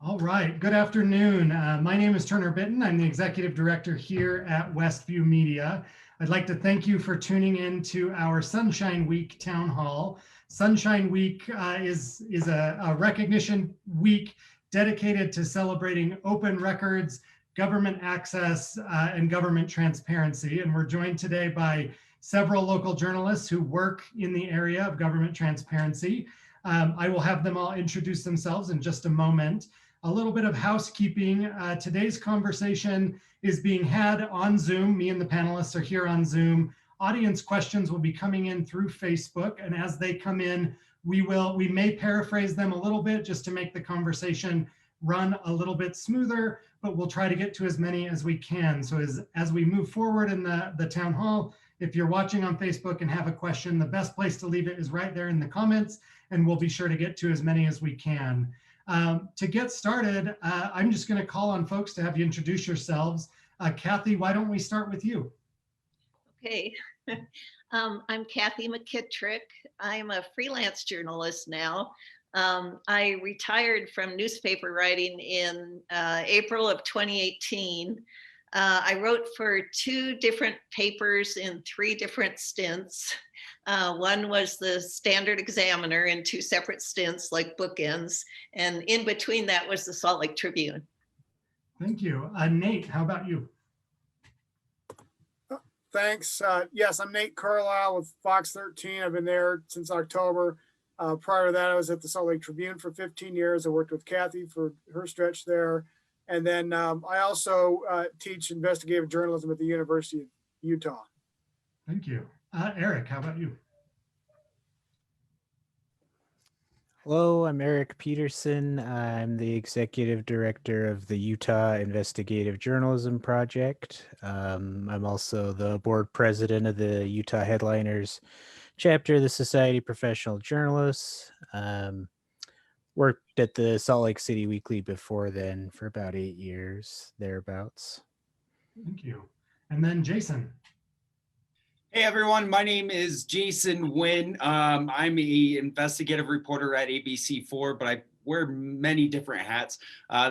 All right, good afternoon. My name is Turner Bitton. I'm the executive director here at Westview Media. I'd like to thank you for tuning in to our Sunshine Week Town Hall. Sunshine Week is a recognition week dedicated to celebrating open records, government access, and government transparency. And we're joined today by several local journalists who work in the area of government transparency. I will have them all introduce themselves in just a moment. A little bit of housekeeping. Today's conversation is being had on Zoom. Me and the panelists are here on Zoom. Audience questions will be coming in through Facebook, and as they come in, we may paraphrase them a little bit just to make the conversation run a little bit smoother, but we'll try to get to as many as we can. So as we move forward in the town hall, if you're watching on Facebook and have a question, the best place to leave it is right there in the comments, and we'll be sure to get to as many as we can. To get started, I'm just going to call on folks to have you introduce yourselves. Cathy, why don't we start with you? Okay. I'm Cathy McKitrick. I'm a freelance journalist now. I retired from newspaper writing in April of 2018. I wrote for 2 different papers in 3 different stints. One was the Standard Examiner in 2 separate stints, like bookends. And in between that was the Salt Lake Tribune. Thank you. Nate, how about you? Thanks. Yes, I'm Nate Carlisle with Fox 13. I've been there since October. Prior to that, I was at the Salt Lake Tribune for 15 years. I worked with Cathy for her stretch there. And then I also teach investigative journalism at the University of Utah. Thank you. Eric, how about you? Hello, I'm Eric Peterson. I'm the executive director of the Utah Investigative Journalism Project. I'm also the board president of the Utah Headliners chapter of the Society of Professional Journalists. Worked at the Salt Lake City Weekly before then for about 8 years, thereabouts. Thank you. And then Jason. Hey everyone, my name is Jason Nguyen. I'm an investigative reporter at ABC4, but I wear many different hats.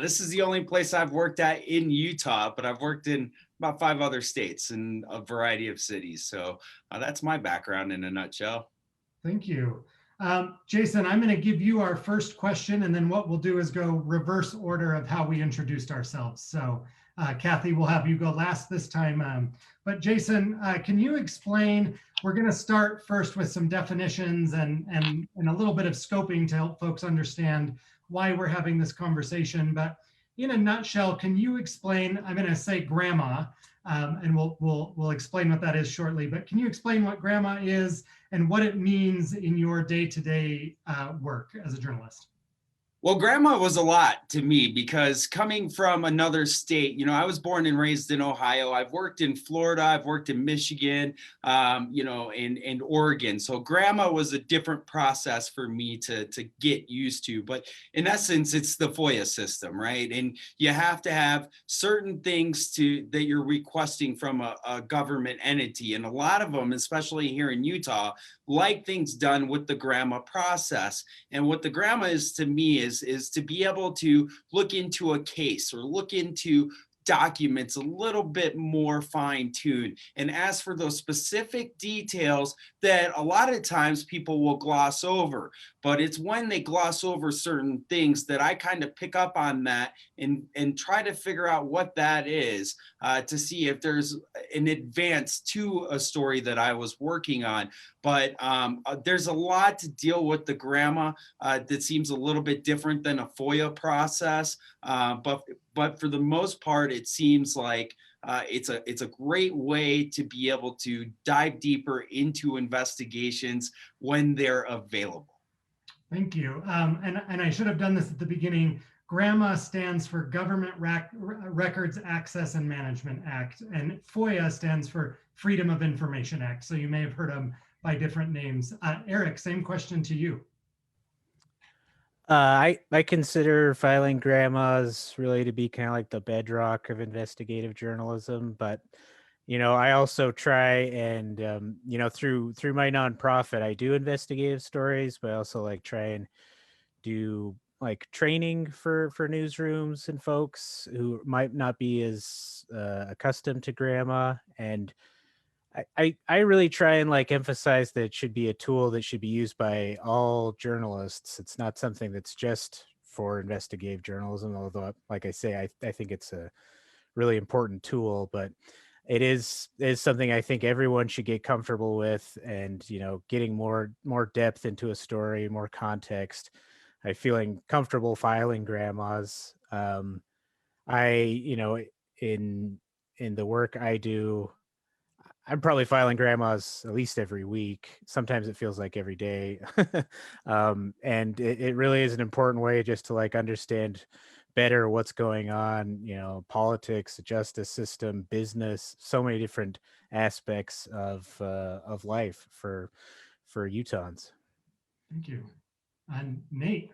This is the only place I've worked at in Utah, but I've worked in about 5 other states and a variety of cities. So that's my background in a nutshell. Thank you. Jason, I'm going to give you our first question, and then what we'll do is go reverse order of how we introduced ourselves. So Cathy, we'll have you go last this time. But Jason, can you explain, we're going to start first with some definitions and a little bit of scoping to help folks understand why we're having this conversation. But in a nutshell, can you explain, I'm going to say grandma, and we'll explain what that is shortly, but can you explain what grandma is and what it means in your day-to-day work as a journalist? Well, grandma was a lot to me because coming from another state, you know, I was born and raised in Ohio. I've worked in Florida, I've worked in Michigan, you know, and Oregon. So grandma was a different process for me to get used to. But in essence, it's the FOIA system, right? And you have to have certain things that you're requesting from a government entity. And a lot of them, especially here in Utah, like things done with the grandma process. And what the grandma is to me is to be able to look into a case or look into documents a little bit more fine-tuned and ask for those specific details that a lot of times people will gloss over. But it's when they gloss over certain things that I kind of pick up on that and try to figure out what that is to see if there's an advance to a story that I was working on. But there's a lot to deal with the grandma that seems a little bit different than a FOIA process. But for the most part, it seems like it's a great way to be able to dive deeper into investigations when they're available. Thank you. And I should have done this at the beginning. GRAMA stands for Government Records Access and Management Act, and FOIA stands for Freedom of Information Act. So you may have heard them by different names. Eric, same question to you. I consider filing grandmas really to be kind of like the bedrock of investigative journalism, but you know, I also try and you know, through my nonprofit, I do investigative stories, but I also like try and do like training for newsrooms and folks who might not be as accustomed to grandma. And I really try and like emphasize that it should be a tool that should be used by all journalists. It's not something that's just for investigative journalism, although like I say, I think it's a really important tool, but it is something I think everyone should get comfortable with. And, you know, getting more depth into a story, more context. I feeling comfortable filing grandmas. You know, in the work I do, I'm probably filing grandmas at least every week. Sometimes it feels like every day. And it really is an important way just to like understand better what's going on, you know, politics, the justice system, business, so many different aspects of life for Utahns. Thank you. And Nate.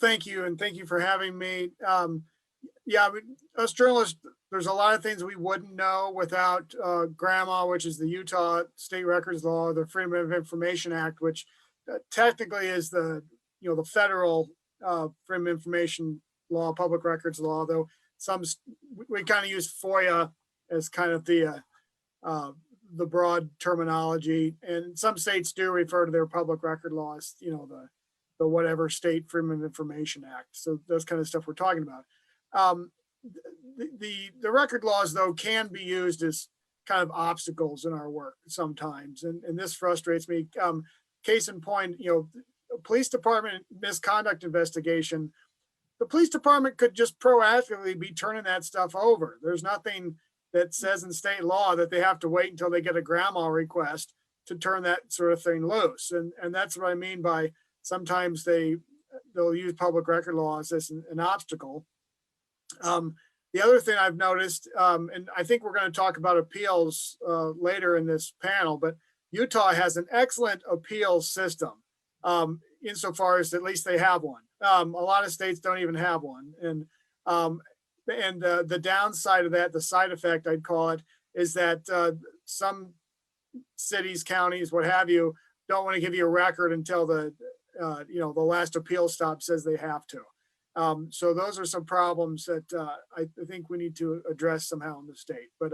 Thank you, and thank you for having me. Yeah, us journalists, there's a lot of things we wouldn't know without GRAMA, which is the Utah State Records Law, the Freedom of Information Act, which technically is the federal Freedom of Information Law, Public Records Law. Though we kind of use FOIA as kind of the broad terminology, and some states do refer to their public record laws, the whatever state Freedom of Information Act. So that's kind of stuff we're talking about. The record laws, though, can be used as kind of obstacles in our work sometimes, and this frustrates me. Case in point, police department misconduct investigation. The police department could just proactively be turning that stuff over. There's nothing that says in state law that they have to wait until they get a grandma request to turn that sort of thing loose. And that's what I mean by sometimes they'll use public record laws as an obstacle. The other thing I've noticed, and I think we're going to talk about appeals later in this panel, but Utah has an excellent appeals system insofar as at least they have one. A lot of states don't even have one. And the downside of that, the side effect I'd call it, is that some cities, counties, what have you, don't want to give you a record until the last appeal stop says they have to. So those are some problems that I think we need to address somehow in the state. But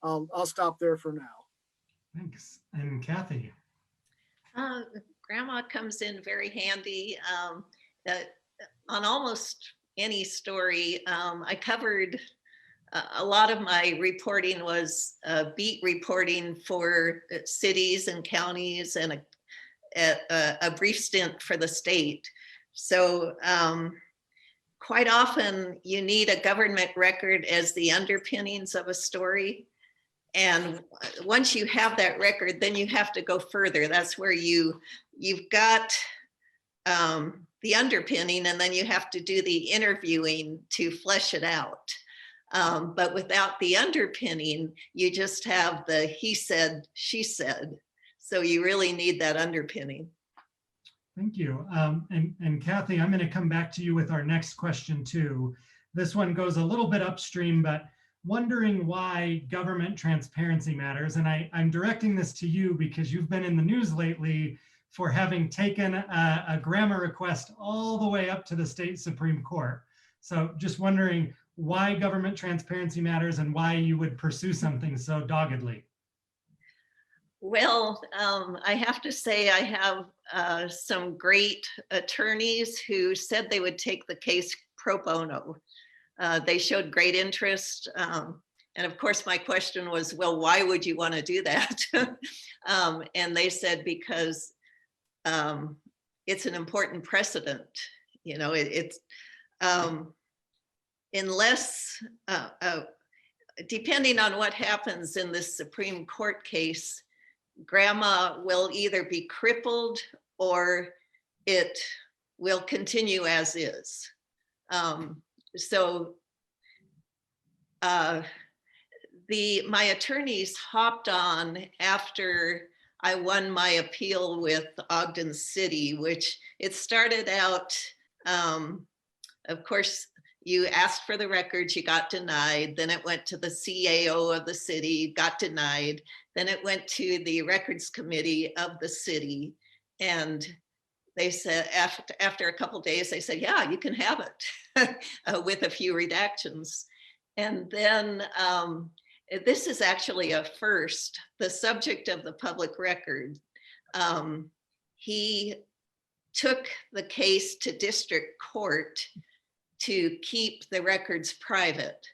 I'll stop there for now. Thanks. And Cathy. Grandma comes in very handy on almost any story. I covered a lot of my reporting was beat reporting for cities and counties, and a brief stint for the state. So quite often you need a government record as the underpinnings of a story. And once you have that record, then you have to go further. That's where you've got the underpinning, and then you have to do the interviewing to flesh it out. But without the underpinning, you just have the he said, she said. So you really need that underpinning. Thank you. And Cathy, I'm going to come back to you with our next question too. This one goes a little bit upstream, but wondering why government transparency matters. And I'm directing this to you because you've been in the news lately for having taken a grandma request all the way up to the state Supreme Court. So just wondering why government transparency matters and why you would pursue something so doggedly. Well, I have to say I have some great attorneys who said they would take the case pro bono. They showed great interest. And of course, my question was, well, why would you want to do that? And they said, because it's an important precedent. Unless, depending on what happens in this Supreme Court case, grandma will either be crippled or it will continue as is. So my attorneys hopped on after I won my appeal with Ogden City, which it started out, of course, you asked for the records, you got denied. Then it went to the CAO of the city, got denied. Then it went to the records committee of the city. And they said after a couple days, they said, yeah, you can have it with a few redactions. And then this is actually a first, the subject of the public record. He took the case to district court to keep the records private.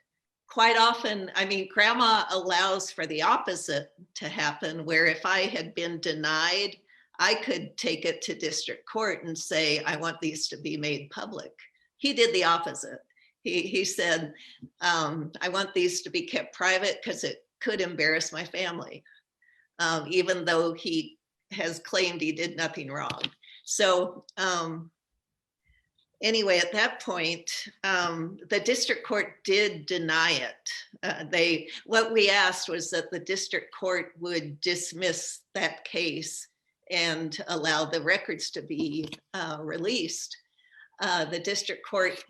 Quite often, I mean, grandma allows for the opposite to happen, where if I had been denied, I could take it to district court and say, I want these to be made public. He did the opposite. He said, I want these to be kept private because it could embarrass my family, even though he has claimed he did nothing wrong. So anyway, at that point, the district court did deny it. What we asked was that the district court would dismiss that case and allow the records to be released. The district court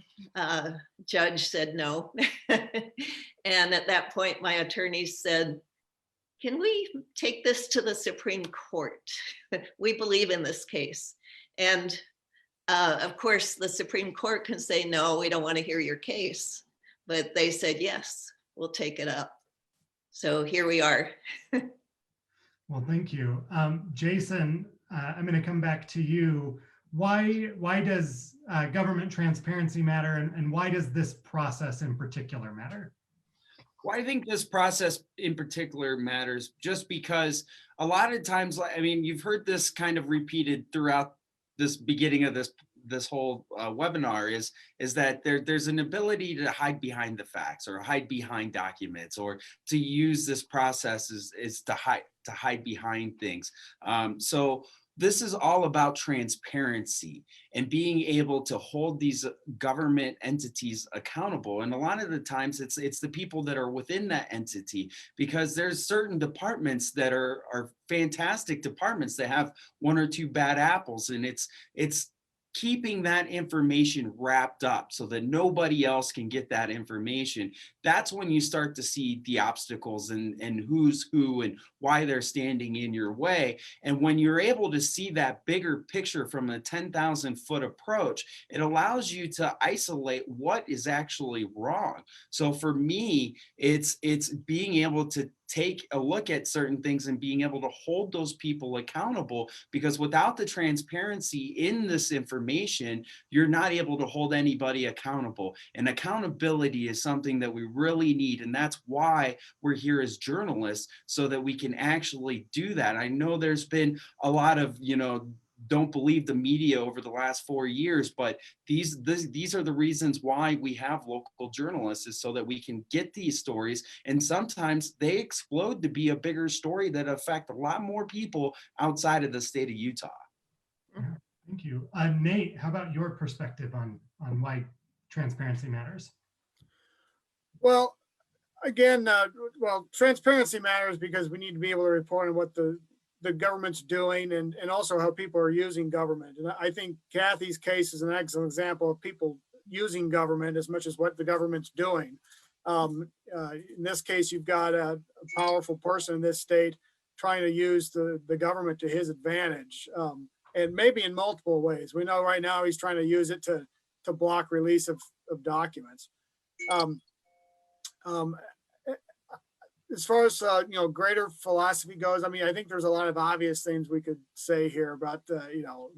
judge said no. And at that point, my attorney said, can we take this to the Supreme Court? We believe in this case. And of course, the Supreme Court can say, no, we don't want to hear your case. But they said, yes, we'll take it up. So here we are. Well, thank you. Jason, I'm going to come back to you. Why does government transparency matter, and why does this process in particular matter? Well, I think this process in particular matters just because a lot of times, I mean, you've heard this kind of repeated throughout this beginning of this whole webinar is that there's an ability to hide behind the facts or hide behind documents, or to use this process is to hide behind things. So this is all about transparency and being able to hold these government entities accountable. And a lot of the times it's the people that are within that entity, because there's certain departments that are fantastic departments that have one or two bad apples, and it's keeping that information wrapped up so that nobody else can get that information. That's when you start to see the obstacles and who's who and why they're standing in your way. And when you're able to see that bigger picture from a 10,000-foot approach, it allows you to isolate what is actually wrong. So for me, it's being able to take a look at certain things and being able to hold those people accountable, because without the transparency in this information, you're not able to hold anybody accountable. And accountability is something that we really need. And that's why we're here as journalists, so that we can actually do that. I know there's been a lot of, don't believe the media over the last 4 years, but these are the reasons why we have local journalists, is so that we can get these stories. And sometimes they explode to be a bigger story that affect a lot more people outside of the state of Utah. Yeah, thank you. Nate, how about your perspective on why transparency matters? Well, again, transparency matters because we need to be able to report on what the government's doing, and also how people are using government. And I think Cathy's case is an excellent example of people using government as much as what the government's doing. In this case, you've got a powerful person in this state trying to use the government to his advantage, and maybe in multiple ways. We know right now he's trying to use it to block release of documents. As far as greater philosophy goes, I mean, I think there's a lot of obvious things we could say here about the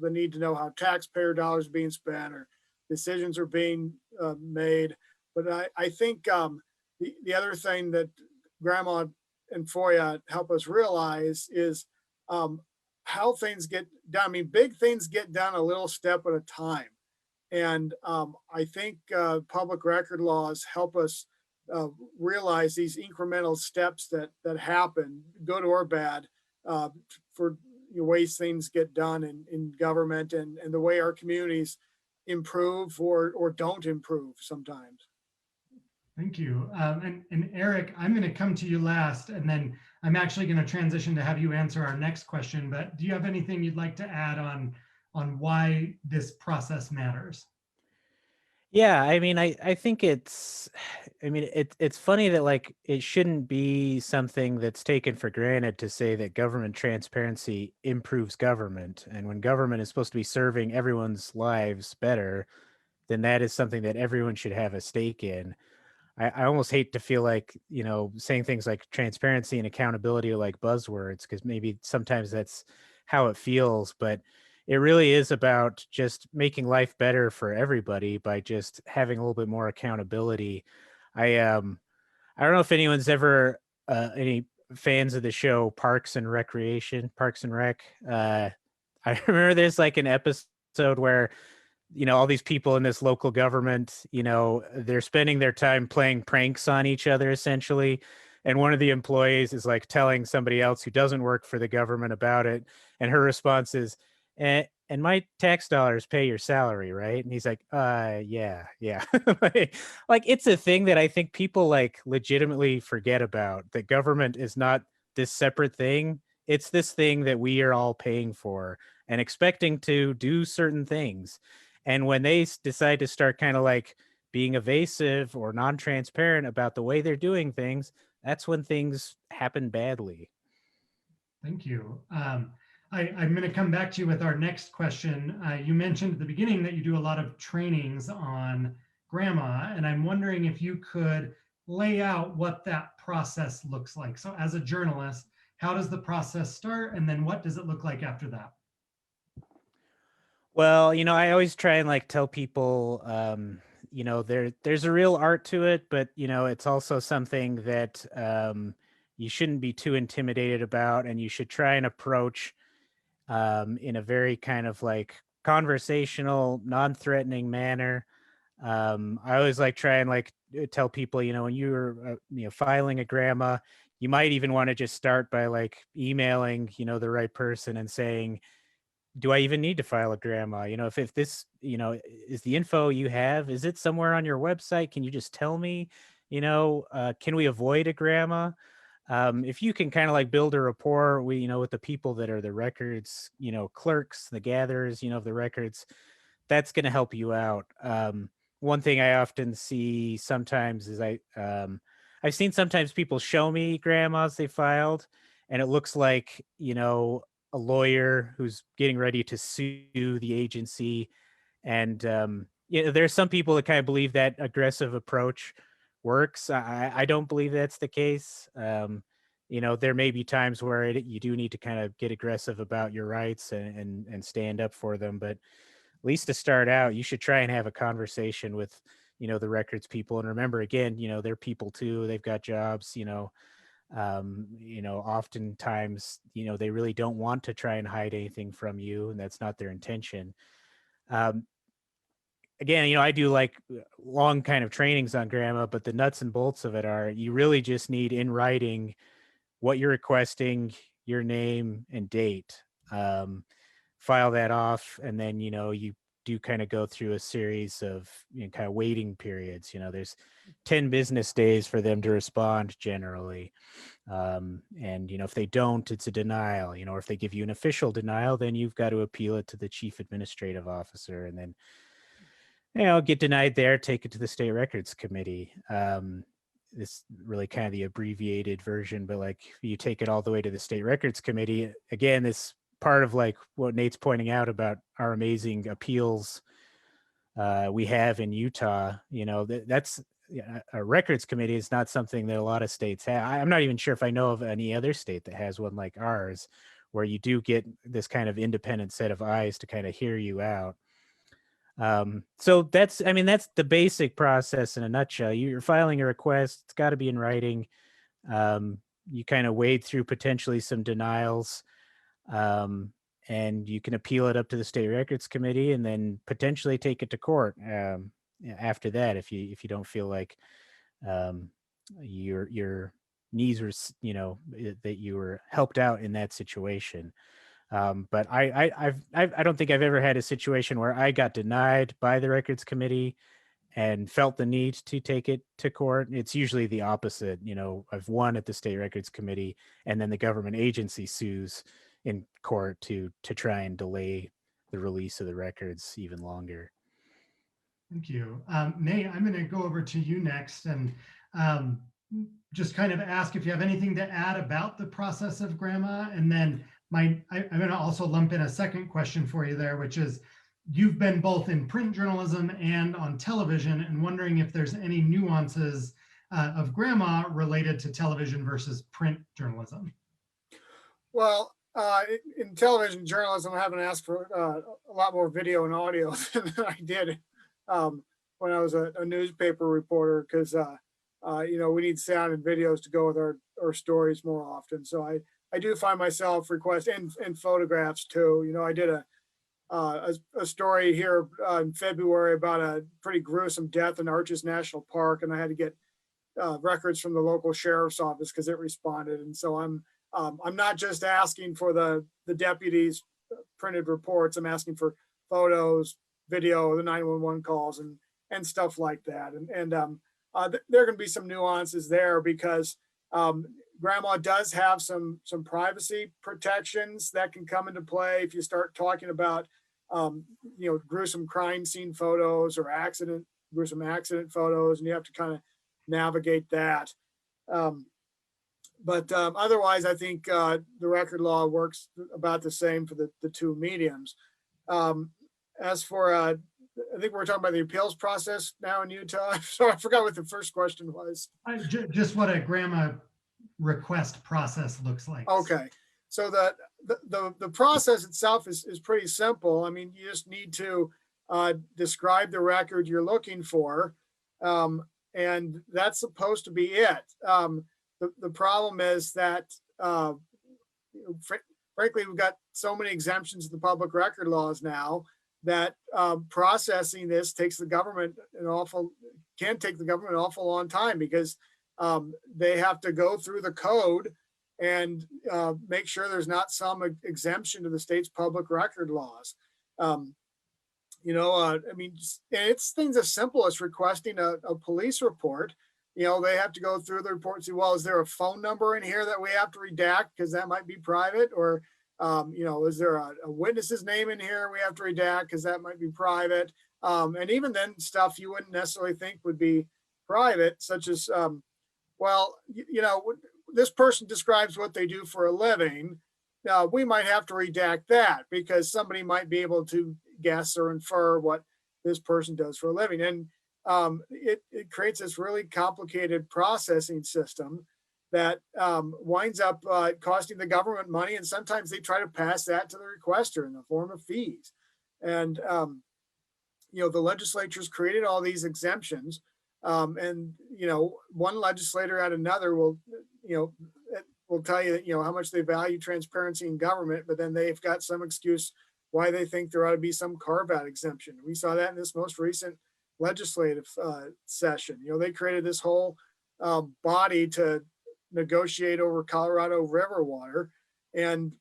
need to know how taxpayer dollars are being spent or decisions are being made. But I think the other thing that Grandma and Foya help us realize is how things get done. I mean, big things get done a little step at a time, and I think public record laws help us realize these incremental steps that happen, good or bad, for ways things get done in government, and the way our communities improve or don't improve sometimes. Thank you. And Eric, I'm going to come to you last, and then I'm actually going to transition to have you answer our next question. But do you have anything you'd like to add on why this process matters? Yeah, I mean, I think I mean, it's funny that like it shouldn't be something that's taken for granted to say that government transparency improves government. And when government is supposed to be serving everyone's lives better, then that is something that everyone should have a stake in. I almost hate to feel like, saying things like transparency and accountability are like buzzwords, because maybe sometimes that's how it feels, but it really is about just making life better for everybody by just having a little bit more accountability. I don't know if anyone's ever any fans of the show Parks and Rec. I remember there's like an episode where all these people in this local government, they're spending their time playing pranks on each other essentially. And one of the employees is like telling somebody else who doesn't work for the government about it. And her response is, and my tax dollars pay your salary, right? And he's like, yeah. like it's a thing that I think people like legitimately forget about, that government is not this separate thing. It's this thing that we are all paying for and expecting to do certain things. And when they decide to start kind of like being evasive or non-transparent about the way they're doing things, that's when things happen badly. Thank you. I'm going to come back to you with our next question. You mentioned at the beginning that you do a lot of trainings on grandma, and I'm wondering if you could lay out what that process looks like. So as a journalist, how does the process start, and then what does it look like after that? Well, I always try and like tell people, there's a real art to it, but it's also something that you shouldn't be too intimidated about, and you should try and approach in a very kind of like conversational, non-threatening manner. I always like try and like tell people, when you're filing a grandma, you might even want to just start by like emailing, the right person and saying, do I even need to file a grandma? If this, is the info you have, is it somewhere on your website? Can you just tell me, can we avoid a grandma? If you can kind of like build a rapport with the people that are the records, clerks, the gatherers, of the records, that's going to help you out. One thing I often see sometimes is I've seen sometimes people show me grandmas they filed, and it looks like, a lawyer who's getting ready to sue the agency. And there's some people that kind of believe that aggressive approach works. I don't believe that's the case. There may be times where you do need to kind of get aggressive about your rights and stand up for them, but at least to start out, you should try and have a conversation with the records people. And remember, again, they're people too. They've got jobs. Oftentimes, they really don't want to try and hide anything from you, and that's not their intention. um, Again, I do like long kind of trainings on grandma, but the nuts and bolts of it are, you really just need in writing what you're requesting, your name and date. File that off, and then you do kind of go through a series of kind of waiting periods. There's 10 business days for them to respond generally. And if they don't, it's a denial. Or if they give you an official denial, then you've got to appeal it to the chief administrative officer, and then get denied there, take it to the state records committee. This really kind of the abbreviated version, but like you take it all the way to the state records committee. Again, this part of like what Nate's pointing out about our amazing appeals we have in Utah. That's a records committee is not something that a lot of states have. I'm not even sure if I know of any other state that has one like ours, where you do get this kind of independent set of eyes to kind of hear you out. So that's the basic process in a nutshell. You're filing a request. It's got to be in writing. You kind of wade through potentially some denials, and you can appeal it up to the state records committee, and then potentially take it to court after that, if you don't feel like your needs were that you were helped out in that situation. But I don't think I've ever had a situation where I got denied by the records committee and felt the need to take it to court. It's usually the opposite. I've won at the state records committee, and then the government agency sues in court to try and delay the release of the records even longer. Thank you. Nate, I'm going to go over to you next and um, just kind of ask if you have anything to add about the process of grandma. And then I'm going to also lump in a second question for you there, which is you've been both in print journalism and on television, and wondering if there's any nuances of grandma related to television versus print journalism. Well, in television journalism, I haven't asked for a lot more video and audio than I did when I was a newspaper reporter, because we need sound and videos to go with our stories more often. So I do find myself requesting and photographs too. I did a story here in February about a pretty gruesome death in Arches National Park, and I had to get records from the local sheriff's office because it responded. And so I'm not just asking for the deputies' printed reports. I'm asking for photos, video, the 911 calls, and stuff like that. And there are going to be some nuances there because grandma does have some privacy protections that can come into play if you start talking about gruesome crime scene photos or gruesome accident photos, and you have to kind of navigate that. But otherwise, I think the record law works about the same for the two mediums. As for, I think we're talking about the appeals process now in Utah. So I forgot what the first question was. Just what a grandma request process looks like. Okay, so the process itself is pretty simple. I mean, you just need to describe the record you're looking for, and that's supposed to be it. The problem is that, frankly, we've got so many exemptions in the public record laws now that processing this can take the government an awful long time, because they have to go through the code and make sure there's not some exemption to the state's public record laws. I mean, it's things as simple as requesting a police report. They have to go through the report and see, well, is there a phone number in here that we have to redact because that might be private? Or, is there a witness's name in here we have to redact because that might be private? And even then, stuff you wouldn't necessarily think would be private, such as, this person describes what they do for a living. We might have to redact that because somebody might be able to guess or infer what this person does for a living. And it creates this really complicated processing system that winds up costing the government money. And sometimes they try to pass that to the requester in the form of fees. And, the legislature's created all these exemptions. And one legislator at another will tell you that, how much they value transparency in government, but then they've got some excuse why they think there ought to be some carve-out exemption. We saw that in this most recent legislative session. They created this whole body to negotiate over Colorado River water and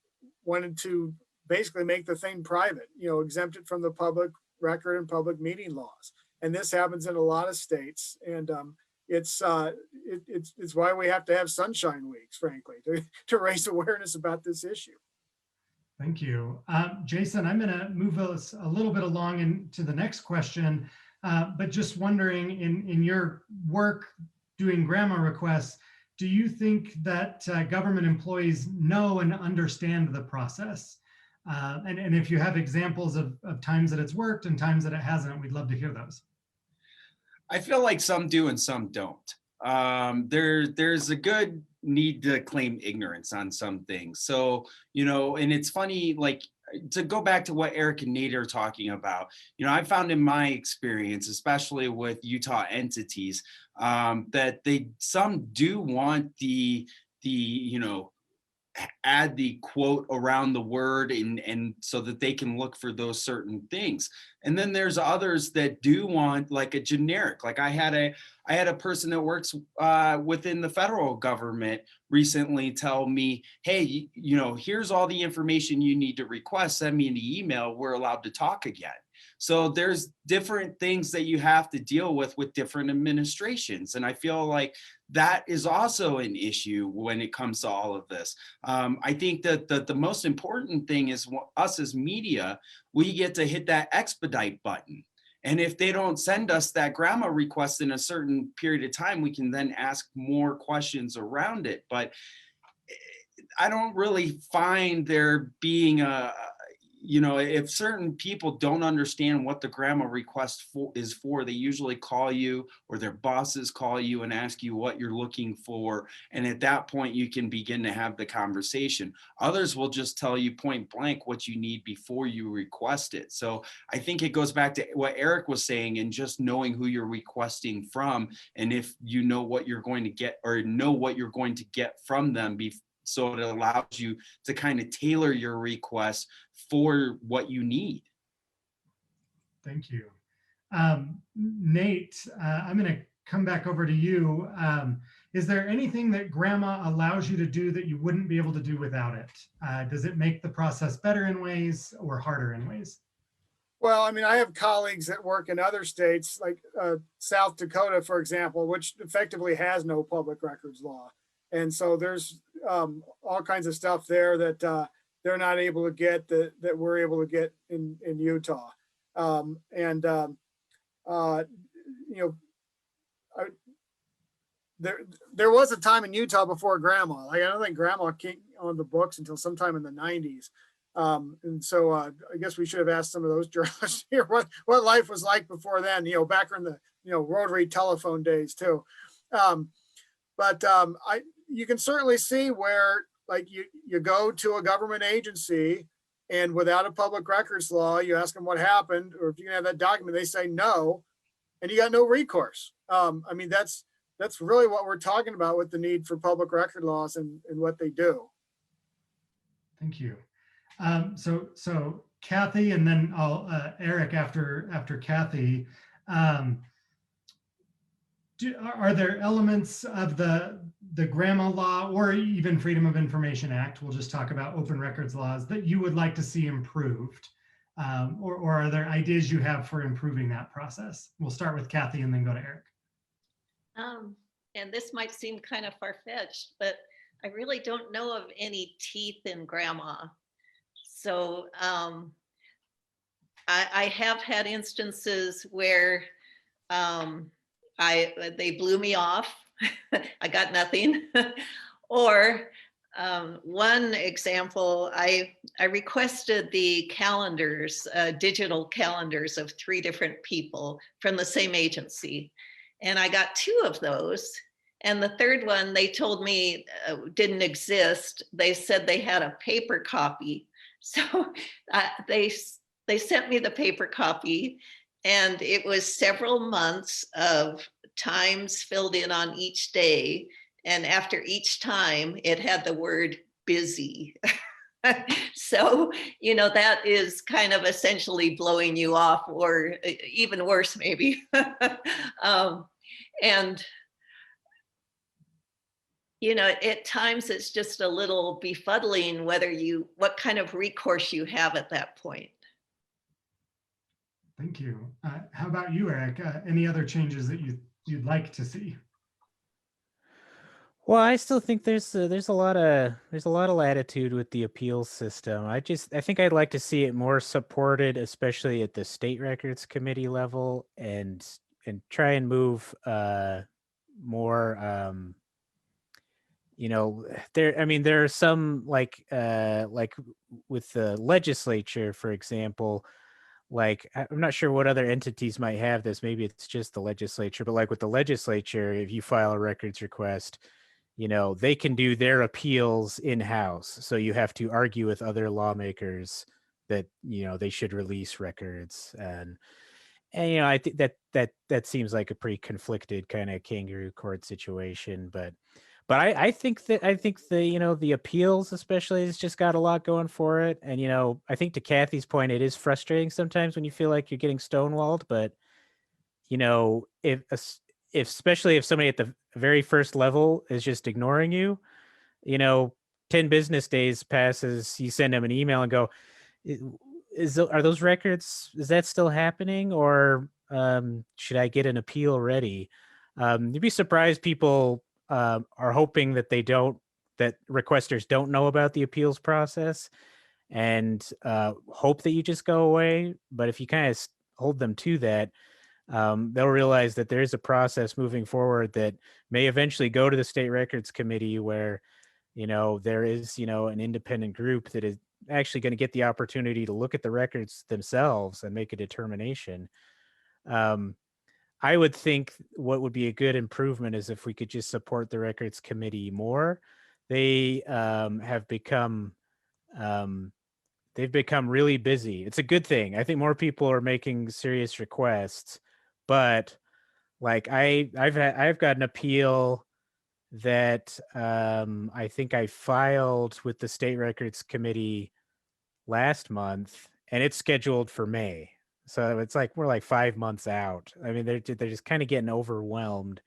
wanted to basically make the thing private, exempt it from the public record and public meeting laws. And this happens in a lot of states. And it's why we have to have sunshine weeks, frankly, to raise awareness about this issue. Thank you. Jason, I'm going to move us a little bit along into the next question, but just wondering, in your work doing grandma requests, do you think that government employees know and understand the process? And if you have examples of times that it's worked and times that it hasn't, we'd love to hear those. I feel like some do and some don't. There's a good need to claim ignorance on some things. So, and it's funny, like, to go back to what Eric and Nate are talking about, I found in my experience, especially with Utah entities, that some do want the add the quote around the word and so that they can look for those certain things. And then there's others that do want like a generic, like I had a person that works within the federal government recently tell me, hey, here's all the information you need to request, send me an email, we're allowed to talk again. So there's different things that you have to deal with different administrations. And I feel like that is also an issue when it comes to all of this. I think that the most important thing is us as media, we get to hit that expedite button. And if they don't send us that grandma request in a certain period of time, we can then ask more questions around it. But I don't really find there being a, if certain people don't understand what the grandma request is for, they usually call you, or their bosses call you and ask you what you're looking for. And at that point, you can begin to have the conversation. Others will just tell you point blank what you need before you request it. So I think it goes back to what Eric was saying, and just knowing who you're requesting from, and if you know what you're going to get, or know what you're going to get from them, so it allows you to kind of tailor your request for what you need. Thank you. Nate, I'm going to come back over to you. Is there anything that grandma allows you to do that you wouldn't be able to do without it? Does it make the process better in ways or harder in ways? Well, I mean, I have colleagues that work in other states, like South Dakota, for example, which effectively has no public records law. And so there's all kinds of stuff there that they're not able to get that we're able to get in Utah. There was a time in Utah before grandma. Like, I don't think grandma came on the books until sometime in the 90s. And so I guess we should have asked some of those journalists here what life was like before then, back in the, rotary telephone days too. You can certainly see where, like, you go to a government agency, and without a public records law, you ask them what happened, or if you can have that document, they say no, and you got no recourse. I mean, that's really what we're talking about with the need for public record laws and what they do. Thank you. So Cathy, and then I'll Eric after Cathy. Are there elements of the grandma law, or even Freedom of Information Act, we'll just talk about open records laws, that you would like to see improved? Or are there ideas you have for improving that process? We'll start with Cathy and then go to Eric. And this might seem kind of far-fetched, but I really don't know of any teeth in grandma. So I have had instances where they blew me off. I got nothing. Or one example, I requested the calendars, digital calendars of 3 different people from the same agency. And I got 2 of those. And the 3rd one, they told me didn't exist. They said they had a paper copy. So they sent me the paper copy, and it was several months of times filled in on each day. And after each time, it had the word busy. So, that is kind of essentially blowing you off, or even worse, maybe. And at times it's just a little befuddling what kind of recourse you have at that point. Thank you. How about you, Eric? Any other changes that you'd like to see? Well, I still think there's a lot of latitude with the appeals system. I think I'd like to see it more supported, especially at the state records committee level, and try and move more. There are some like with the legislature, for example. Like, I'm not sure what other entities might have this. Maybe it's just the legislature, but like with the legislature, if you file a records request, they can do their appeals in-house. So you have to argue with other lawmakers that, they should release records. And I think that seems like a pretty conflicted kind of kangaroo court situation, but I think the appeals especially has just got a lot going for it. And, I think to Cathy's point, it is frustrating sometimes when you feel like you're getting stonewalled, but, especially if somebody at the very first level is just ignoring you, 10 business days passes, you send them an email and go, are those records, is that still happening? Or should I get an appeal ready? You'd be surprised people are hoping that that requesters don't know about the appeals process, and hope that you just go away. But if you kind of hold them to that, they'll realize that there is a process moving forward that may eventually go to the State Records Committee where, there is, an independent group that is actually going to get the opportunity to look at the records themselves and make a determination. I would think what would be a good improvement is if we could just support the Records Committee more. They have become they've become really busy. It's a good thing. I think more people are making serious requests, but like I've got an appeal that I think I filed with the State Records Committee last month, and it's scheduled for May. So it's like we're like 5 months out. I mean, they're just kind of getting overwhelmed.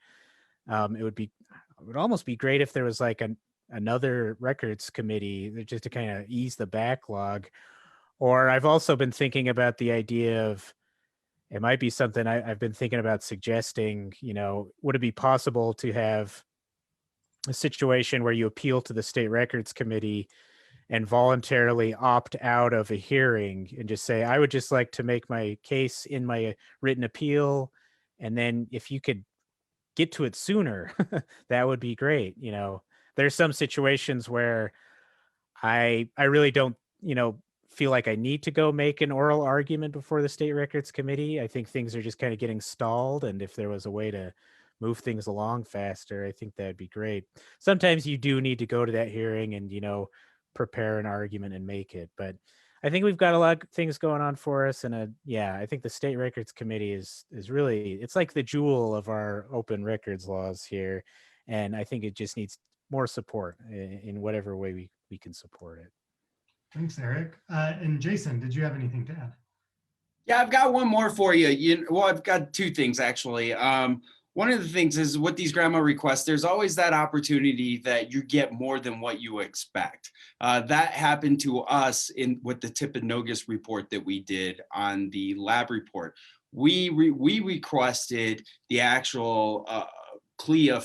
It would almost be great if there was like another records committee just to kind of ease the backlog. Or I've also been thinking about the idea of, it might be something I've been thinking about suggesting, would it be possible to have a situation where you appeal to the State Records Committee and voluntarily opt out of a hearing and just say, I would just like to make my case in my written appeal. And then if you could get to it sooner, that would be great. There's some situations where I really don't, feel like I need to go make an oral argument before the State Records Committee. I think things are just kind of getting stalled. And if there was a way to move things along faster, I think that'd be great. Sometimes you do need to go to that hearing and, prepare an argument and make it. But I think we've got a lot of things going on for us. And I think the State Records Committee is really, it's like the jewel of our open records laws here. And I think it just needs more support in whatever way we can support it. Thanks, Eric. And Jason, did you have anything to add? Yeah, I've got one more for you. Well, I've got two things actually. One of the things is with these grandma requests, there's always that opportunity that you get more than what you expect. That happened to us with the Timpanogos report that we did on the lab report. We requested the actual CLIA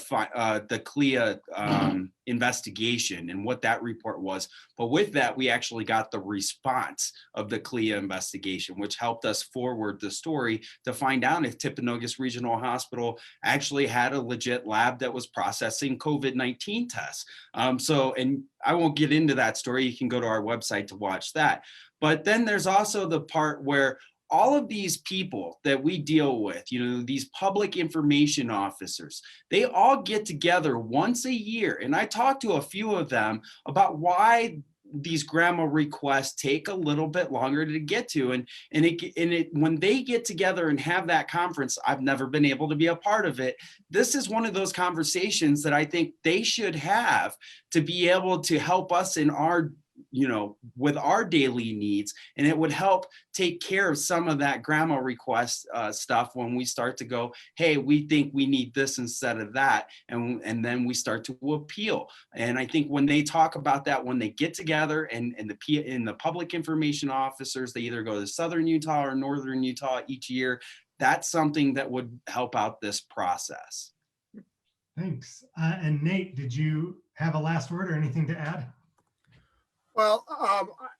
investigation and what that report was. But with that, we actually got the response of the CLIA investigation, which helped us forward the story to find out if Timpanogos Regional Hospital actually had a legit lab that was processing COVID-19 tests. And I won't get into that story. You can go to our website to watch that. But then there's also the part where all of these people that we deal with, these public information officers, they all get together once a year. And I talked to a few of them about why these grandma requests take a little bit longer to get to. And when they get together and have that conference, I've never been able to be a part of it. This is one of those conversations that I think they should have to be able to help us in our with our daily needs, and it would help take care of some of that grandma request stuff when we start to go, hey, we think we need this instead of that, and then we start to appeal. And I think when they talk about that, when they get together and the public information officers, they either go to Southern Utah or Northern Utah each year, that's something that would help out this process. Thanks. And Nate, did you have a last word or anything to add? Well,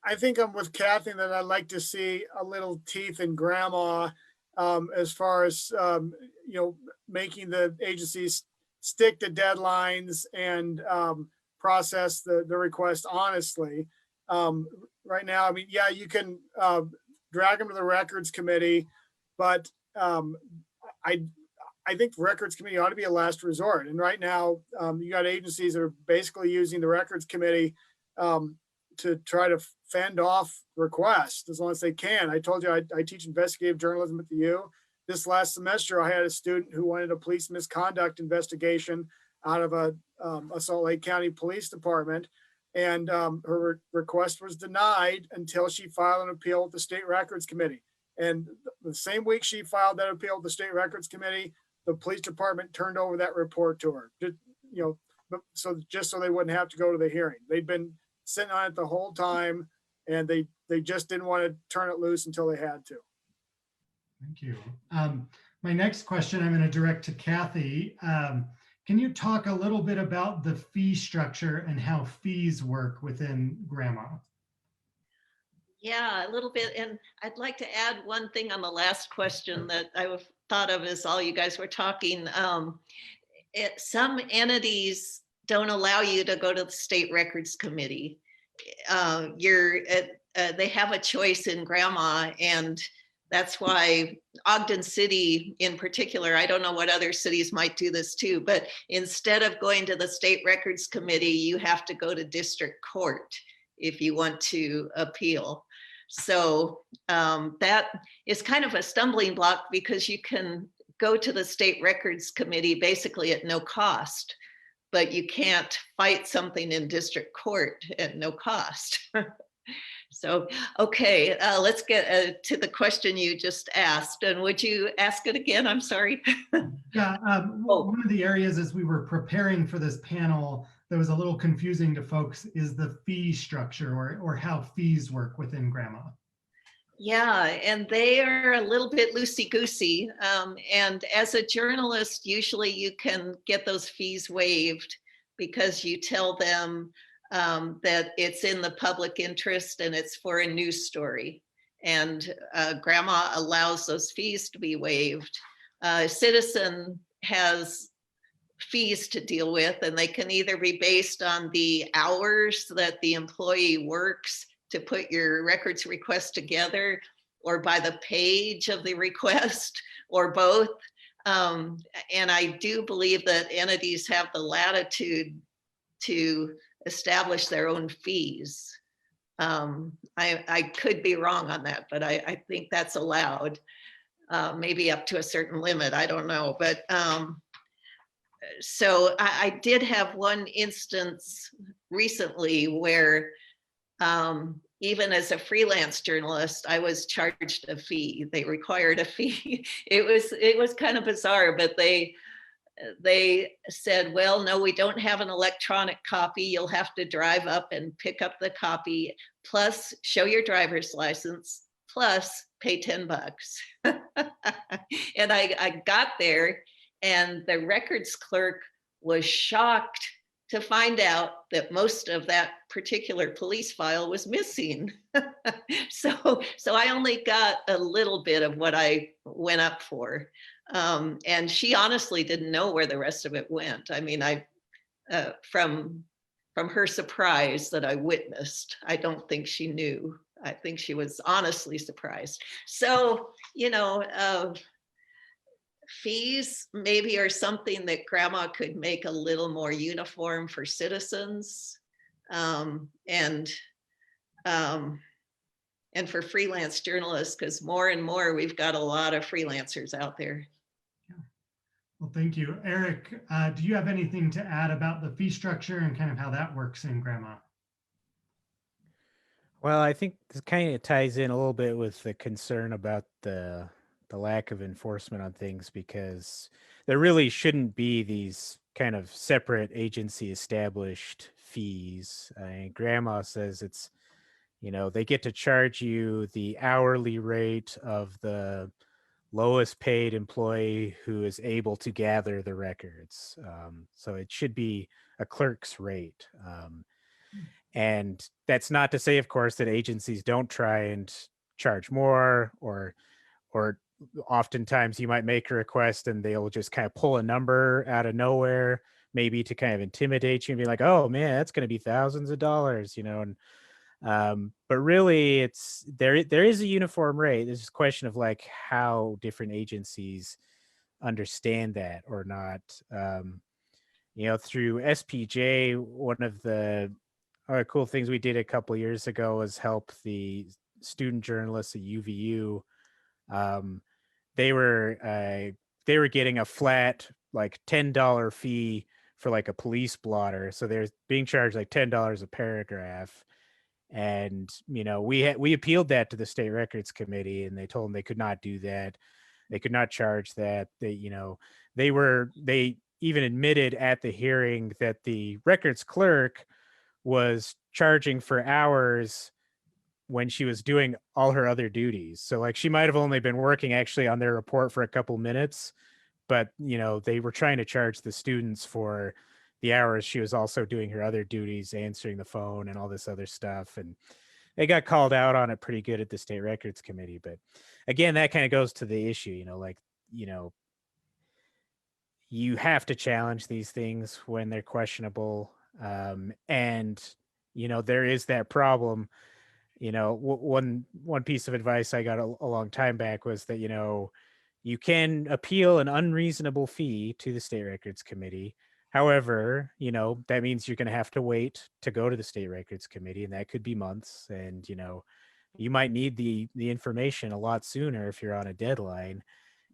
I think I'm with Cathy that I'd like to see a little teeth in grandma as far as, making the agencies stick to deadlines and process the request honestly. Right now, I mean, yeah, you can drag them to the records committee, but I think the records committee ought to be a last resort. And right now, you got agencies that are basically using the records committee to try to fend off requests as long as they can. I told you I teach investigative journalism at the U. This last semester, I had a student who wanted a police misconduct investigation out of a Salt Lake County Police Department. And her request was denied until she filed an appeal with the State Records Committee. And the same week she filed that appeal with the State Records Committee, the police department turned over that report to her, just so they wouldn't have to go to the hearing. They'd been sitting on it the whole time, and they just didn't want to turn it loose until they had to. Thank you. My next question I'm going to direct to Cathy. Can you talk a little bit about the fee structure and how fees work within grandma? Yeah, a little bit. And I'd like to add one thing on the last question that thought of as all you guys were talking. Some entities don't allow you to go to the state records committee. They have a choice in grandma, and that's why Ogden City in particular, I don't know what other cities might do this too, but instead of going to the state records committee, you have to go to district court if you want to appeal. So that is kind of a stumbling block, because you can go to the state records committee basically at no cost, but you can't fight something in district court at no cost. So, okay, let's get to the question you just asked. And would you ask it again? I'm sorry. Yeah, one of the areas as we were preparing for this panel that was a little confusing to folks is the fee structure, or how fees work within grandma. Yeah, and they are a little bit loosey-goosey. And as a journalist, usually you can get those fees waived because you tell them that it's in the public interest and it's for a news story. And grandma allows those fees to be waived. Citizen has fees to deal with, and they can either be based on the hours that the employee works to put your records request together, or by the page of the request, or both. And I do believe that entities have the latitude to establish their own fees. I could be wrong on that, but I think that's allowed, maybe up to a certain limit, I don't know. But so I did have one instance recently where even as a freelance journalist, I was charged a fee. They required a fee. It was kind of bizarre, but they said, well, no, we don't have an electronic copy. You'll have to drive up and pick up the copy, plus show your driver's license, plus pay $10. And I got there, and the records clerk was shocked to find out that most of that particular police file was missing. So I only got a little bit of what I went up for. And she honestly didn't know where the rest of it went. I mean, from her surprise that I witnessed, I don't think she knew. I think she was honestly surprised. So, fees maybe are something that grandma could make a little more uniform for citizens, and for freelance journalists, because more and more we've got a lot of freelancers out there. Yeah. Well, thank you. Eric, do you have anything to add about the fee structure and kind of how that works in grandma? Well, I think this kind of ties in a little bit with the concern about the lack of enforcement on things, because there really shouldn't be these kind of separate agency established fees. Grandma says it's, they get to charge you the hourly rate of the lowest paid employee who is able to gather the records. So it should be a clerk's rate. And that's not to say, of course, that agencies don't try and charge more, or oftentimes you might make a request and they'll just kind of pull a number out of nowhere, maybe to kind of intimidate you and be like, oh man, that's going to be thousands of dollars, and but really it's there is a uniform rate. There's just a question of like how different agencies understand that or not. Through SPJ, one of the cool things we did a couple of years ago was help the student journalists at UVU. They were getting a flat like $10 fee for like a police blotter, so they're being charged like $10 a paragraph. And we appealed that to the state records committee, and they told them they could not do that. They could not charge that. They even admitted at the hearing that the records clerk was charging for hours when she was doing all her other duties. So like she might have only been working actually on their report for a couple minutes, but they were trying to charge the students for the hours she was also doing her other duties, answering the phone and all this other stuff. And they got called out on it pretty good at the State Records Committee. But again, that kind of goes to the issue, you have to challenge these things when they're questionable. And, there is that problem. One piece of advice I got a long time back was that, you can appeal an unreasonable fee to the State Records Committee. However, that means you're going to have to wait to go to the State Records Committee, and that could be months. And, you might need the information a lot sooner if you're on a deadline.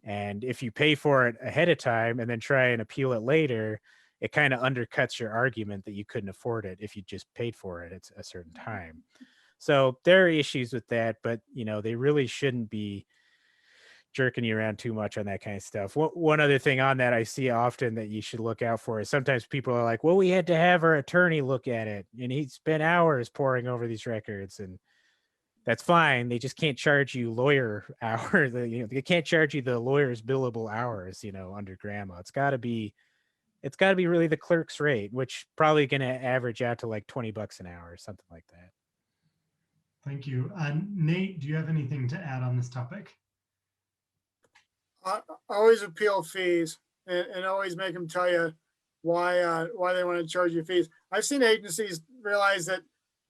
And if you pay for it ahead of time and then try and appeal it later, it kind of undercuts your argument that you couldn't afford it if you just paid for it at a certain time. So there are issues with that, but they really shouldn't be jerking you around too much on that kind of stuff. One other thing on that I see often that you should look out for is sometimes people are like, well, we had to have our attorney look at it, and he spent hours poring over these records, and that's fine. They just can't charge you lawyer hours. They can't charge you the lawyer's billable hours, under grandma. It's got to be really the clerk's rate, which probably going to average out to like $20 an hour or something like that. Thank you. Nate, do you have anything to add on this topic? Always appeal fees and always make them tell you why they want to charge you fees. I've seen agencies realize that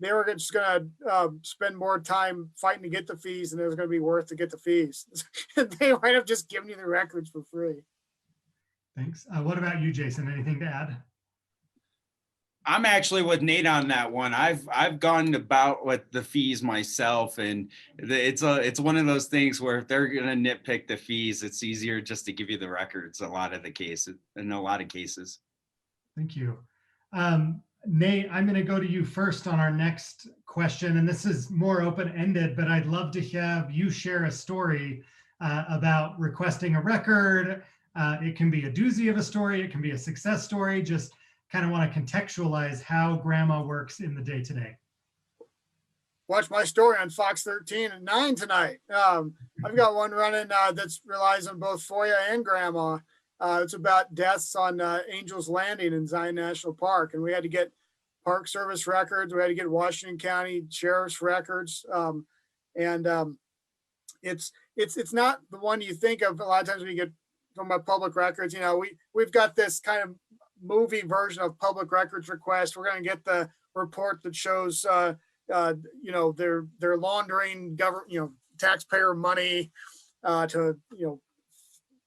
they were just going to spend more time fighting to get the fees than it was going to be worth to get the fees. They might have just given you the records for free. Thanks. What about you, Jason? Anything to add? I'm actually with Nate on that one. I've gone about with the fees myself, and it's one of those things where if they're going to nitpick the fees, it's easier just to give you the records. In a lot of cases. Thank you. Nate, I'm going to go to you first on our next question, and this is more open-ended, but I'd love to have you share a story about requesting a record. It can be a doozy of a story. It can be a success story. Just kind of want to contextualize how grandma works in the day-to-day. Watch my story on Fox 13 at 9 tonight. I've got one running that relies on both FOIA and grandma. It's about deaths on Angels Landing in Zion National Park. And we had to get Park Service records. We had to get Washington County Sheriff's records. It's not the one you think of. A lot of times when you get from my public records, we've got this kind of movie version of public records request. We're going to get the report that shows, they're laundering government, taxpayer money to,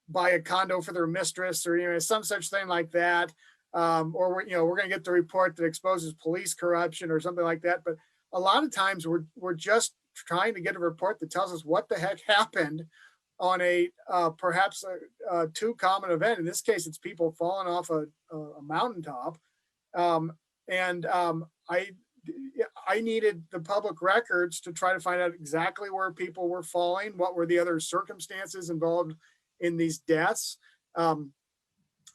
buy a condo for their mistress or, some such thing like that. Or we're going to get the report that exposes police corruption or something like that. But a lot of times we're just trying to get a report that tells us what the heck happened on a perhaps a too common event. In this case, it's people falling off a mountaintop. I needed the public records to try to find out exactly where people were falling, what were the other circumstances involved in these deaths.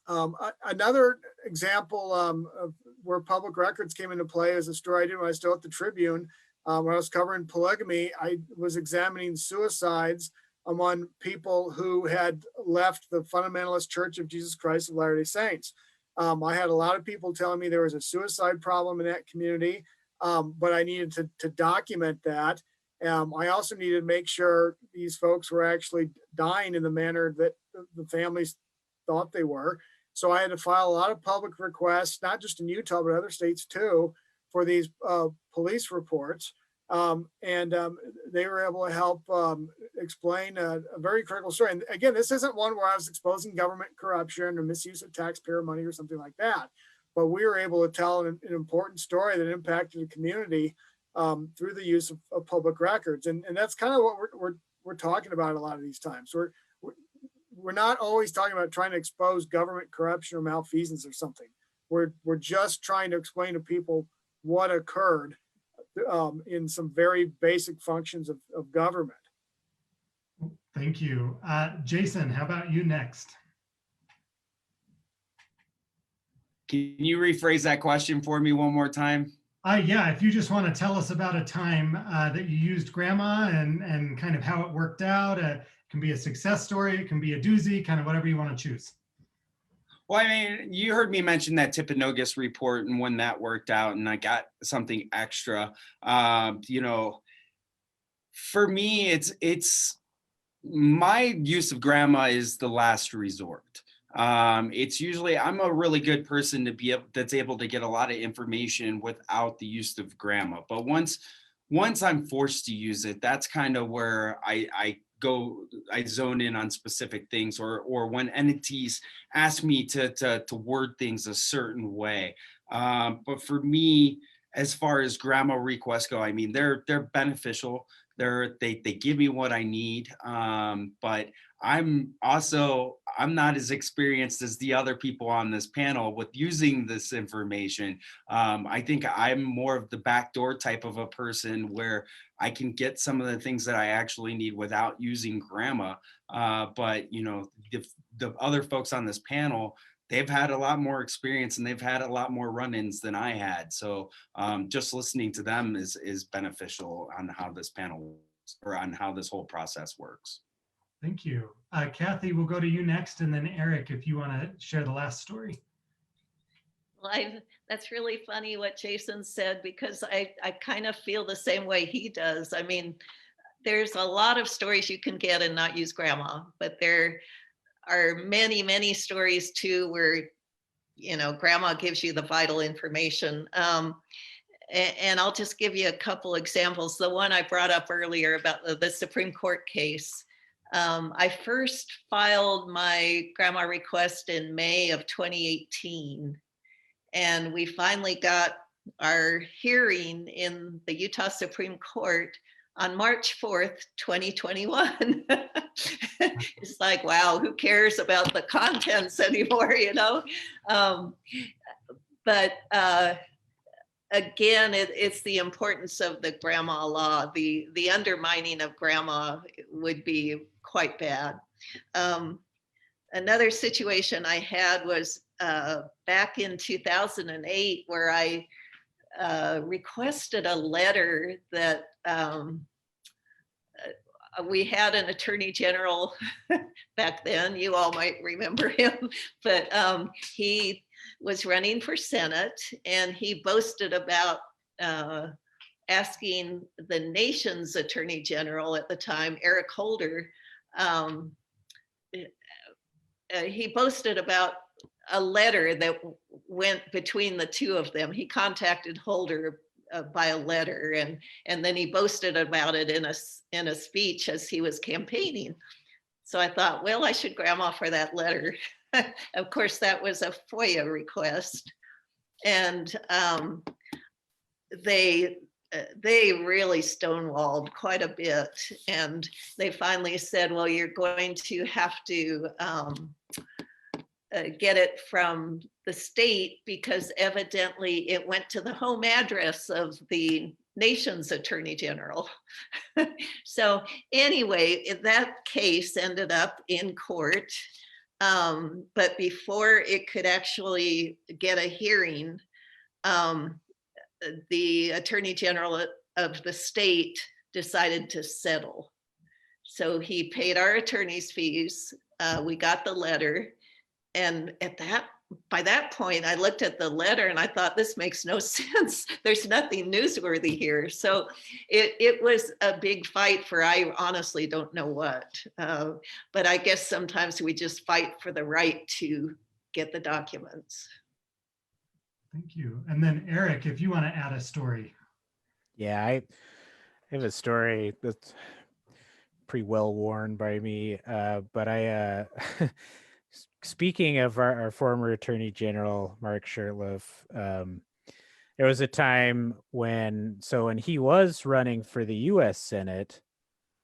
Another example of where public records came into play is a story I did when I was still at the Tribune. When I was covering polygamy, I was examining suicides among people who had left the Fundamentalist Church of Jesus Christ of Latter-day Saints. I had a lot of people telling me there was a suicide problem in that community, but I needed to document that. I also needed to make sure these folks were actually dying in the manner that the families thought they were. So I had to file a lot of public requests, not just in Utah, but other states too, for these police reports. They were able to help explain a very critical story. And again, this isn't one where I was exposing government corruption or misuse of taxpayer money or something like that. But we were able to tell an important story that impacted the community through the use of public records. And that's kind of what we're talking about a lot of these times. We're not always talking about trying to expose government corruption or malfeasance or something. We're just trying to explain to people what occurred in some very basic functions of government. Thank you. Jason, how about you next? Can you rephrase that question for me one more time? Yeah, if you just want to tell us about a time that you used grandma and kind of how it worked out. It can be a success story, it can be a doozy, kind of whatever you want to choose. Well, I mean, you heard me mention that Timpanogos report and when that worked out and I got something extra. You know, for me, it's my use of grandma is the last resort. It's usually I'm a really good person to be able that's able to get a lot of information without the use of grandma. But once I'm forced to use it, that's kind of where I zone in on specific things, or when entities ask me to word things a certain way. But for me, as far as grandma requests go, I mean they're beneficial. They give me what I need. But I'm not as experienced as the other people on this panel with using this information. I think I'm more of the backdoor type of a person where I can get some of the things that I actually need without using grandma. But you know, the other folks on this panel, they've had a lot more experience and they've had a lot more run-ins than I had. So just listening to them is beneficial on how this panel works, or on how this whole process works. Thank you. Cathy, we'll go to you next, and then Eric, if you want to share the last story. Well, that's really funny what Jason said, because I kind of feel the same way he does. I mean, there's a lot of stories you can get and not use grandma, but there are many, many stories too where, you know, grandma gives you the vital information. And I'll just give you a couple examples. The one I brought up earlier about the Supreme Court case. I first filed my grandma request in May of 2018. And we finally got our hearing in the Utah Supreme Court on March 4th, 2021. It's like, wow, who cares about the contents anymore, you know? But again, it's the importance of the grandma law. The undermining of grandma would be quite bad. Another situation I had was back in 2008, where I requested a letter that we had an attorney general back then. You all might remember him, but he was running for Senate, and he boasted about asking the nation's attorney general at the time, Eric Holder. He boasted about a letter that went between the two of them. He contacted Holder by a letter, and then he boasted about it in a speech as he was campaigning. So I thought, well, I should grandma for that letter. Of course, that was a FOIA request, and they really stonewalled quite a bit, and they finally said, well, you're going to have to get it from the state, because evidently it went to the home address of the nation's attorney general. So anyway, that case ended up in court, but before it could actually get a hearing, the attorney general of the state decided to settle. So he paid our attorney's fees. We got the letter. And by that point, I looked at the letter and I thought, this makes no sense. There's nothing newsworthy here. So it was a big fight for, I honestly don't know what. But I guess sometimes we just fight for the right to get the documents. Thank you. And then Eric, if you want to add a story. Yeah, I have a story that's pretty well worn by me, but I speaking of our former Attorney General, Mark Shurtleff, there was a time when he was running for the U.S. Senate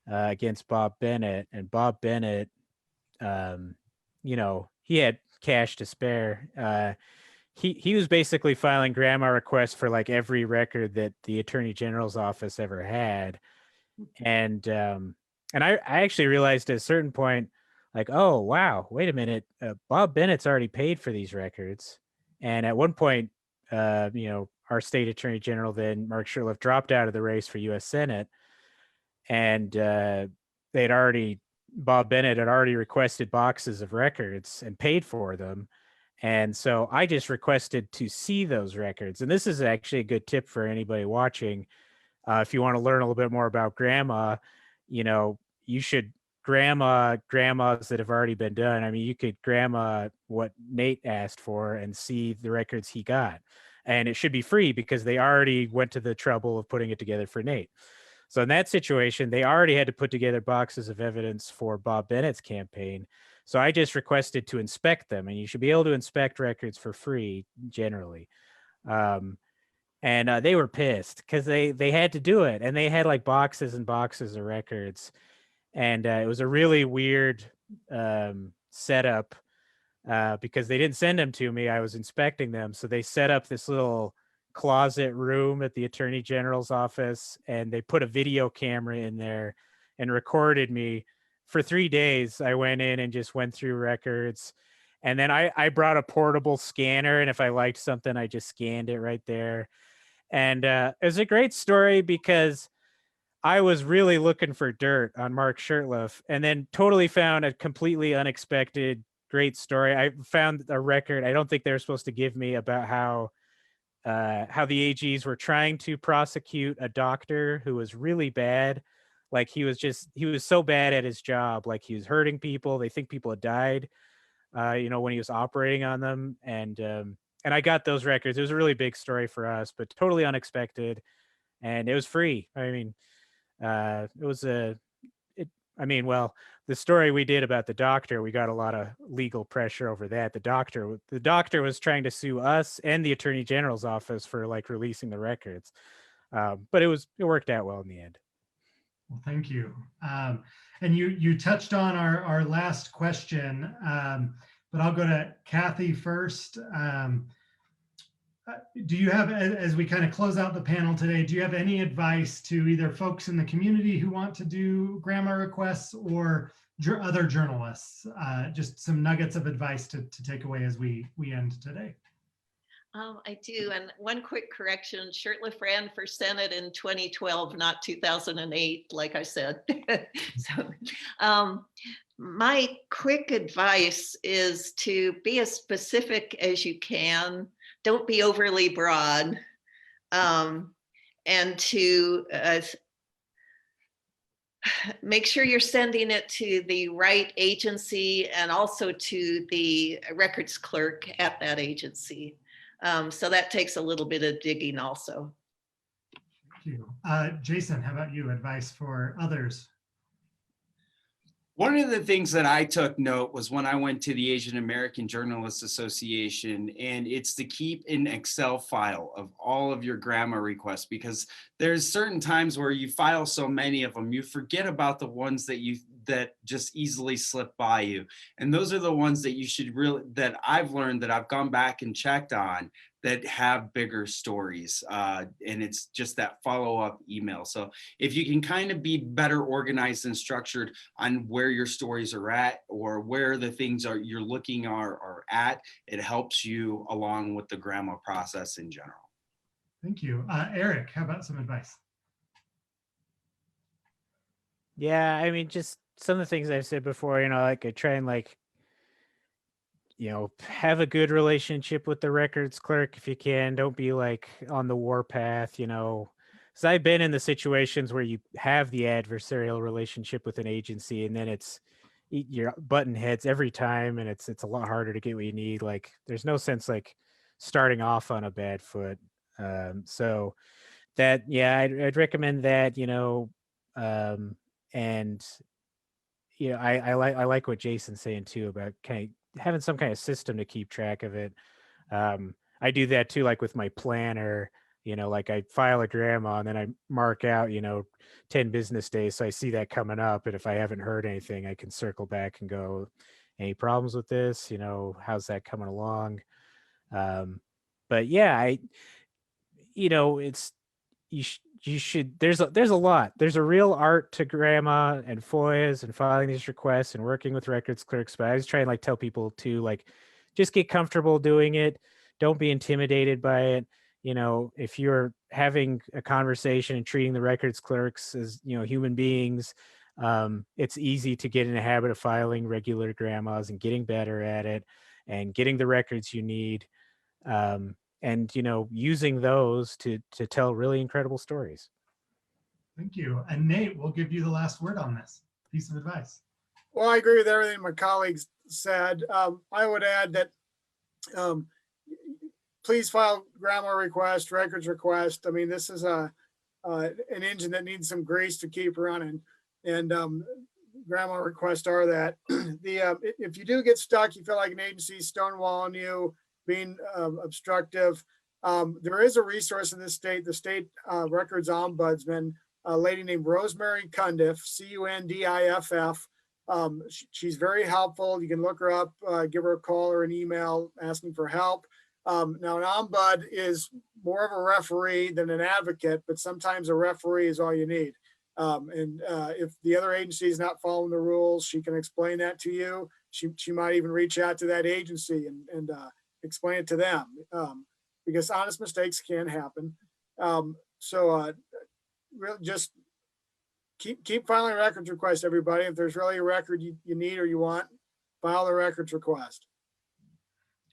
against Bob Bennett, and Bob Bennett, you know, he had cash to spare. He was basically filing grandma requests for like every record that the Attorney General's office ever had, and I actually realized at a certain point, like, oh, wow, wait a minute. Bob Bennett's already paid for these records. And at one point, you know, our state attorney general, then Mark Shurtleff, dropped out of the race for U.S. Senate. And Bob Bennett had already requested boxes of records and paid for them. And so I just requested to see those records. And this is actually a good tip for anybody watching. If you want to learn a little bit more about grandma, you should grandmas that have already been done. I mean, you could grandma what Nate asked for and see the records he got. And it should be free because they already went to the trouble of putting it together for Nate. So in that situation, they already had to put together boxes of evidence for Bob Bennett's campaign. So I just requested to inspect them, and you should be able to inspect records for free generally. And they were pissed because they had to do it, and they had like boxes and boxes of records, and it was a really weird setup because they didn't send them to me. I was inspecting them, so they set up this little closet room at the Attorney General's office, and they put a video camera in there and recorded me for 3 days. I went in and just went through records, and then I brought a portable scanner, and if I liked something, I just scanned it right there. And it was a great story because I was really looking for dirt on Mark Shurtleff, and then totally found a completely unexpected great story. I found a record I don't think they were supposed to give me about how the AGs were trying to prosecute a doctor who was really bad. Like he was so bad at his job, like he was hurting people. They think people had died, when he was operating on them. And I got those records. It was a really big story for us, but totally unexpected. And it was free. I mean, well, the story we did about the doctor, we got a lot of legal pressure over that. The doctor was trying to sue us and the Attorney General's office for like releasing the records. But it worked out well in the end. Well, thank you. And you touched on our last question, but I'll go to Cathy first. Do you have, as we kind of close out the panel today, do you have any advice to either folks in the community who want to do grandma requests or other journalists? Just some nuggets of advice to take away as we end today. I do. And one quick correction, Shurtleff ran for Senate in 2012, not 2008, like I said. So my quick advice is to be as specific as you can. Don't be overly broad, and to make sure you're sending it to the right agency and also to the records clerk at that agency. So that takes a little bit of digging also. Thank you. Jason, how about you? Advice for others? One of the things that I took note was when I went to the Asian American Journalists Association, and it's to keep an Excel file of all of your grandma requests, because there's certain times where you file so many of them, you forget about the ones that just easily slip by you. And those are the ones that you should that I've learned, that I've gone back and checked on, that have bigger stories. And it's just that follow-up email. So if you can kind of be better organized and structured on where your stories are at, or where the things you're looking are at, it helps you along with the grandma process in general. Thank you. Eric, how about some advice? Yeah, I mean, just some of the things I've said before, like I try and have a good relationship with the records clerk if you can. Don't be like on the warpath, because I've been in the situations where you have the adversarial relationship with an agency, and then you're button heads every time, and it's a lot harder to get what you need. Like there's no sense like starting off on a bad foot. So that, yeah, I'd recommend that, and I like what Jason's saying too about kind of having some kind of system to keep track of it. I do that too, like with my planner, like I file a grandma and then I mark out, 10 business days. So I see that coming up. And if I haven't heard anything, I can circle back and go, any problems with this? How's that coming along? But yeah, it's, you should, there's a lot. There's a real art to grandma and FOIAs and filing these requests and working with records clerks. But I was trying to tell people to just get comfortable doing it. Don't be intimidated by it. If you're having a conversation and treating the records clerks as, human beings, it's easy to get in a habit of filing regular grandmas and getting better at it. and getting the records you need, and using those to tell really incredible stories. Thank you. And Nate, we'll give you the last word on this piece of advice. Well, I agree with everything my colleagues said. I would add that please file grandma request, records request. I mean, this is an engine that needs some grease to keep running, and grandma requests are that. If you do get stuck, you feel like an agency stonewalling you, being obstructive, there is a resource in this state, the state records ombudsman, a lady named Rosemary Cundiff, Cundiff. She's very helpful. You can look her up, give her a call or an email asking for help. Now, an ombud is more of a referee than an advocate, but sometimes a referee is all you need. If the other agency is not following the rules, she can explain that to you. She might even reach out to that agency and explain it to them, because honest mistakes can happen. Really just keep filing records requests, everybody. If there's really a record you need or you want, file the records request.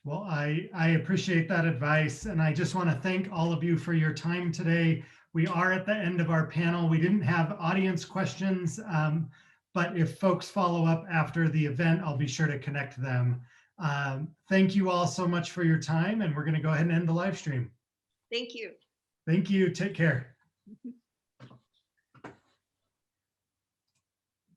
Well, I appreciate that advice. And I just want to thank all of you for your time today. We are at the end of our panel. We didn't have audience questions, but if folks follow up after the event, I'll be sure to connect them. Thank you all so much for your time, and we're going to go ahead and end the live stream. Thank you. Thank you. Take care.